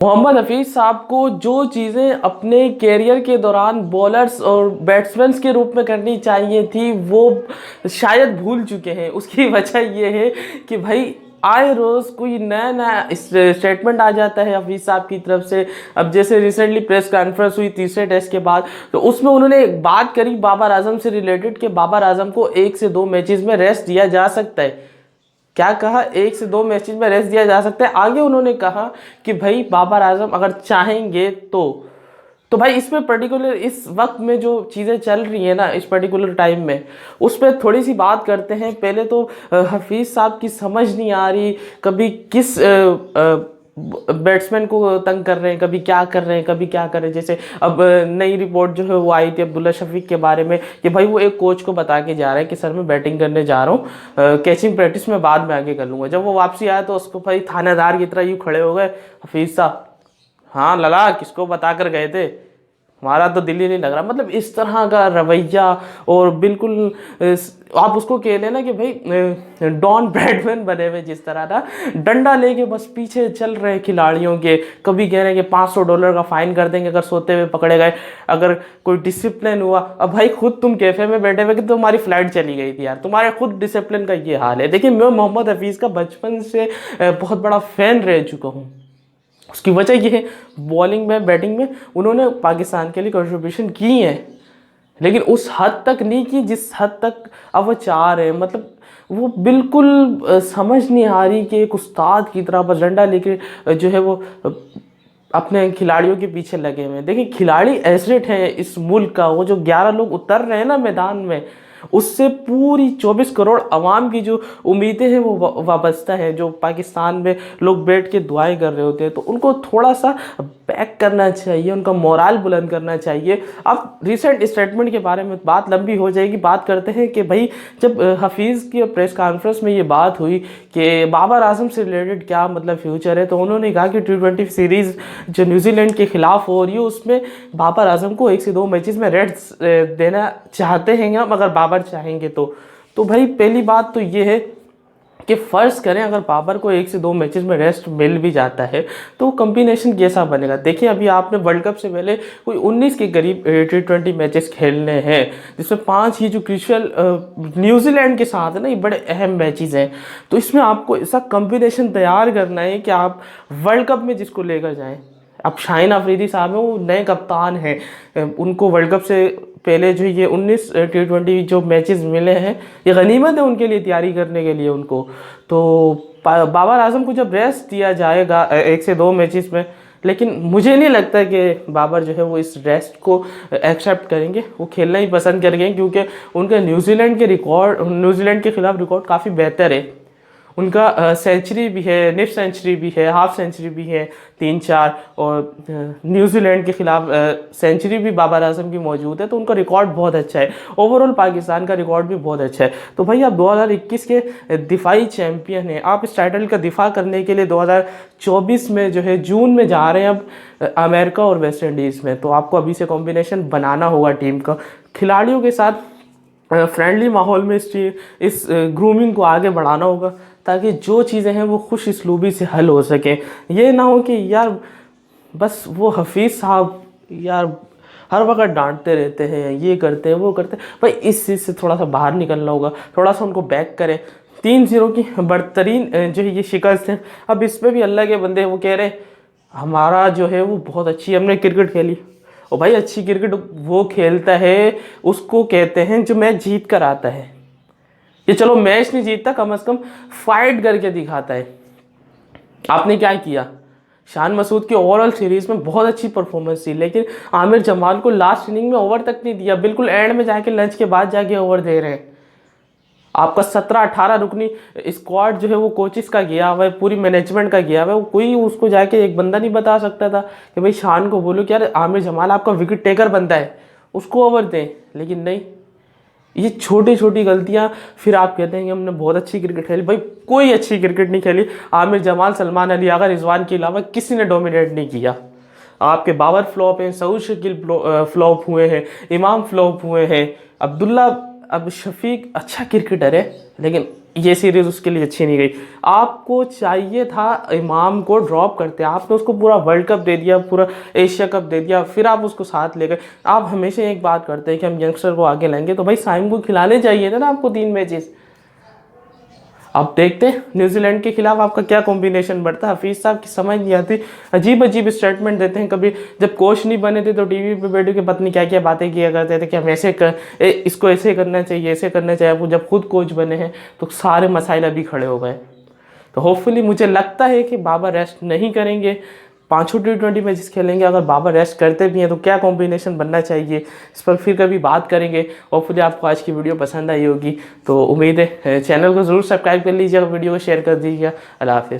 मोहम्मद हफीज साहब को जो चीज़ें अपने कैरियर के दौरान बॉलर्स और बैट्समैन के रूप में करनी चाहिए थी वो शायद भूल चुके हैं। उसकी वजह ये है कि भाई आए रोज़ कोई नया नया स्टेटमेंट आ जाता है हफीज साहब की तरफ से। अब जैसे रिसेंटली प्रेस कॉन्फ्रेंस हुई तीसरे टेस्ट के बाद, तो उसमें उन्होंने एक बात करी बाबर आजम से रिलेटेड कि बाबर आजम को 1 से 2 मैचेस में रेस्ट दिया जा सकता है। क्या कहा? 1 से 2 मैचेस में रेस्ट दिया जा सकता है। आगे उन्होंने कहा कि भाई बाबर आजम अगर चाहेंगे तो भाई इसमें पर्टिकुलर इस वक्त में जो चीज़ें चल रही है ना, इस पर्टिकुलर टाइम में, उस पर थोड़ी सी बात करते हैं। पहले तो हफीज़ साहब की समझ नहीं आ रही, कभी किस बैट्समैन को तंग कर रहे हैं, कभी क्या कर रहे हैं, कभी क्या कर रहे हैं। जैसे अब नई रिपोर्ट जो है वो आई थी अब्दुल्ला शफीक के बारे में कि भाई वो एक कोच को बता के जा रहा है कि सर मैं बैटिंग करने जा रहा हूँ, कैचिंग प्रैक्टिस में बाद में आगे कर लूँगा। जब वो वापसी आया तो उसको भाई थानेदार की तरह यूँ खड़े हो गए हफीज़ साहब, हाँ लला किसको बता कर गए थे, हमारा तो दिल ही नहीं लग रहा। मतलब इस तरह का रवैया, और बिल्कुल आप उसको कह लेना कि भाई डॉन ब्रैडमैन बने हुए जिस तरह ना, डंडा लेके बस पीछे चल रहे खिलाड़ियों के। कभी कह रहे हैं कि $500 का फाइन कर देंगे अगर सोते हुए पकड़े गए, अगर कोई डिसिप्लिन हुआ। अब भाई खुद तुम कैफे में बैठे हुए कि तुम्हारी फ्लाइट चली गई थी यार, तुम्हारे खुद डिसिप्लिन का ये हाल है। देखिए मैं मोहम्मद हफीज़ का बचपन से बहुत बड़ा फ़ैन रह चुका हूँ। उसकी वजह ये है बॉलिंग में बैटिंग में उन्होंने पाकिस्तान के लिए कंट्रीब्यूशन की है, लेकिन उस हद तक नहीं की जिस हद तक अब वो चाह रहे हैं। मतलब वो बिल्कुल समझ नहीं आ रही कि एक उस्ताद की तरह बस डंडा लेके जो है वो अपने खिलाड़ियों के पीछे लगे हुए हैं। देखिए खिलाड़ी एसेट है इस मुल्क का, वो जो 11 लोग उतर रहे हैं ना मैदान में, उससे पूरी 24 करोड़ अवाम की जो उम्मीदें हैं वो वाबस्ता है। जो पाकिस्तान में लोग बैठ के दुआएं कर रहे होते हैं, तो उनको थोड़ा सा बैक करना चाहिए, उनका मोराल बुलंद करना चाहिए। अब रिसेंट स्टेटमेंट के बारे में बात लंबी हो जाएगी, बात करते हैं कि भाई जब हफीज़ की प्रेस कॉन्फ्रेंस में ये बात हुई कि बाबर आजम से रिलेटेड क्या मतलब फ्यूचर है, तो उन्होंने कहा कि T20 सीरीज़ जो न्यूजीलैंड के खिलाफ हो रही है उसमें बाबर आजम को 1 से 2 मैचेस में रेस्ट देना चाहते हैं हम, अगर बाबर चाहेंगे तो भाई पहली बात तो ये है कि फ़र्ज़ करें अगर बाबर को 1 से 2 मैचेस में रेस्ट मिल भी जाता है तो कॉम्बिनेशन कैसा बनेगा। देखिए अभी आपने वर्ल्ड कप से पहले कोई 19 के करीब T20 मैचेस खेलने हैं, जिसमें 5 ही जो क्रूशियल न्यूजीलैंड के साथ है ना, ये बड़े अहम मैचेस हैं। तो इसमें आपको ऐसा कॉम्बिनेशन तैयार करना है कि आप वर्ल्ड कप में जिसको लेकर जाएँ। अब शाहिन अफरीदी साहब हैं, वो नए कप्तान हैं, उनको वर्ल्ड कप से पहले जो ये 19 T20 जो मैचेस मिले हैं ये गनीमत है उनके लिए तैयारी करने के लिए उनको। तो बाबर आजम को जब रेस्ट दिया जाएगा 1 से 2 मैचेस में, लेकिन मुझे नहीं लगता कि बाबर जो है वो इस रेस्ट को एक्सेप्ट करेंगे, वो खेलना ही पसंद करेंगे, क्योंकि उनके न्यूजीलैंड के खिलाफ रिकॉर्ड काफ़ी बेहतर है। उनका सेंचुरी भी है, निफ सेंचुरी भी है, हाफ सेंचुरी भी है 3-4, और न्यूजीलैंड के खिलाफ सेंचुरी भी बाबर आजम की मौजूद है। तो उनका रिकॉर्ड बहुत अच्छा है, ओवरऑल पाकिस्तान का रिकॉर्ड भी बहुत अच्छा है। तो भाई आप 2021 के दिफाई चैम्पियन हैं, आप इस टाइटल का दिफा करने के लिए 2024 में जो है जून में जा रहे हैं अब अमेरिका और वेस्ट इंडीज़ में। तो आपको अभी से कॉम्बिनेशन बनाना होगा टीम का, खिलाड़ियों के साथ फ्रेंडली माहौल में इस ग्रूमिंग को आगे बढ़ाना होगा, ताकि जो चीज़ें हैं वो खुश इसलूबी से हल हो सकें। ये ना हो कि यार बस वो हफीज़ साहब यार हर वक्त डांटते रहते हैं, ये करते हैं वो करते हैं। भाई इस चीज़ से थोड़ा सा बाहर निकलना होगा, थोड़ा सा उनको बैक करें। 3-0 की बदतरीन जो है ये शिकस्त है, अब इस पर भी अल्लाह के बंदे वो कह रहे हैं हमारा जो है वो बहुत अच्छी हमने क्रिकेट खेली। और भाई अच्छी क्रिकेट वो खेलता है उसको कहते हैं जो मैच जीत कर आता है। ये चलो मैच नहीं जीतता, कम से कम फाइट करके दिखाता है। आपने क्या किया? शान मसूद की ओवरऑल सीरीज में बहुत अच्छी परफॉर्मेंस थी, लेकिन आमिर जमाल को लास्ट इनिंग में ओवर तक नहीं दिया, बिल्कुल एंड में जाके लंच के बाद जाके ओवर दे रहे हैं। आपका 17-18 रुकनी स्क्वाड जो है वो कोचिस का गया हुआ है, पूरी मैनेजमेंट का गया हुआ है। कोई उसको जाके एक बंदा नहीं बता सकता था कि भाई शान को बोलो कि यार आमिर जमाल आपका विकेट टेकर बनता है, उसको ओवर दें। लेकिन नहीं, ये छोटी छोटी गलतियां, फिर आप कहते हैं कि हमने बहुत अच्छी क्रिकेट खेली। भाई कोई अच्छी क्रिकेट नहीं खेली। आमिर जमाल, सलमान अली आगा, रिजवान के अलावा किसी ने डोमिनेट नहीं किया। आपके बाबर फ्लॉप हैं, सऊद शकील फ्लॉप हुए हैं, इमाम फ्लॉप हुए हैं, अब्दुल्ला अब शफीक अच्छा क्रिकेटर है, लेकिन ये सीरीज़ उसके लिए अच्छी नहीं गई। आपको चाहिए था इमाम को ड्रॉप करते, आपने उसको पूरा वर्ल्ड कप दे दिया, पूरा एशिया कप दे दिया, फिर आप उसको साथ ले गए। आप हमेशा एक बात करते हैं कि हम यंगस्टर को आगे लाएंगे, तो भाई साइम को खिलाने चाहिए थे ना आपको 3 मैचेस। अब देखते हैं न्यूजीलैंड के खिलाफ आपका क्या कॉम्बिनेशन बढ़ता है। हफीज़ साहब की समझ नहीं आती, अजीब अजीब स्टेटमेंट देते हैं। कभी जब कोच नहीं बने थे तो टीवी पे बैठ के पत्नी क्या क्या बातें किया करते थे कि हम ऐसे इसको ऐसे करना चाहिए, ऐसे करना चाहिए। वो जब खुद कोच बने हैं तो सारे मसाइल अभी खड़े हो गए। तो होपफुली मुझे लगता है कि बाबर रेस्ट नहीं करेंगे, 5 T20 मैचेस खेलेंगे। अगर बाबर रेस्ट करते भी हैं तो क्या कॉम्बिनेशन बनना चाहिए, इस पर फिर कभी बात करेंगे। होपफुली आपको आज की वीडियो पसंद आई होगी। तो उम्मीद है चैनल को ज़रूर सब्सक्राइब कर लीजिएगा, वीडियो को शेयर कर दीजिएगा। अल्लाह हाफिज़।